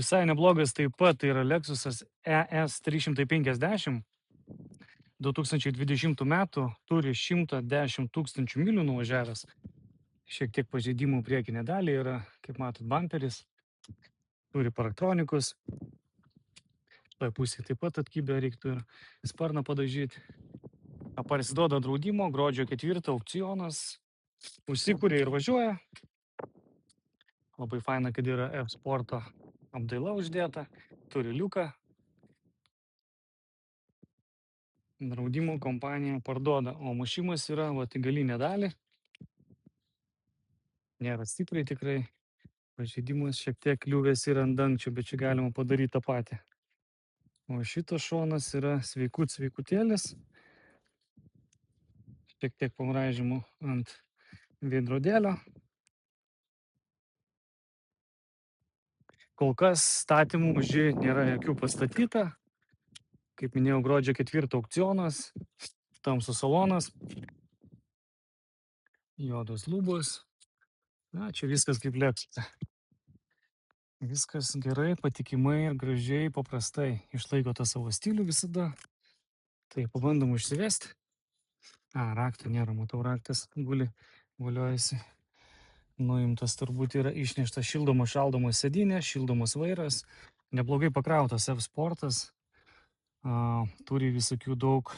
Visai neblogas taip pat tai yra Lexusas ES 350 2020 metų, turi 110 000 mylių nuvažiavęs. Šiek tiek pažeidimų priekinė dalį yra, kaip matot, bamperis, turi paraktronikus. Toj pusėje taip pat atkibę, reiktų ir sparną padažyti. Parsiduoda draudimo, gruodžio 4 aukcionas, užsikūrė ir važiuoja. Labai faina, kad yra F-Sporto apdaila uždėta, turi liuką. Draudimo kompanija parduoda, o mušimas yra į galinę dalį. Nėra stipriai tikrai. Pažeidimas šiek tiek kliuvęs yra ant dangčio, bet čia galima padaryti tą patį. O šitas šonas yra sveikutėlis. Šiek tiek pamraižymų ant veidrodėlio. Kol kas statymų už nėra jokių pastatyta. Kaip minėjau, gruodžio 4 aukcionas, tamsus salonas, juodos lubos. Na, čia viskas kaip Lexuse. Viskas gerai, patikimai ir gražiai, paprastai. Išlaiko tą savo stilių visada. Tai pabandom užsivesti. Rakto nėra, matau, raktas guli, valiojasi. Nuimtas turbūt yra išneštas šildomas sėdynė, šildomas vairas. Neblogai pakrautas F-Sportas. Turi visokių daug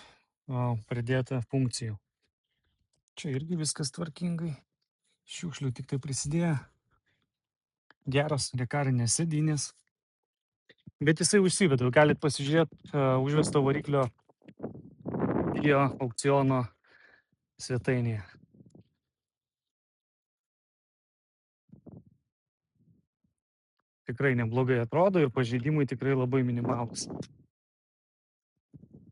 pridėta funkcijų. Čia irgi viskas tvarkingai. Šiukšlių tik tai prisidėjo. Geros rekarinės sėdynės. Bet jisai užsiveda. Galit pasižiūrėti užvesto variklio video aukciono svetainėje. Tikrai neblogai atrodo ir pažeidimai tikrai labai minimalūs.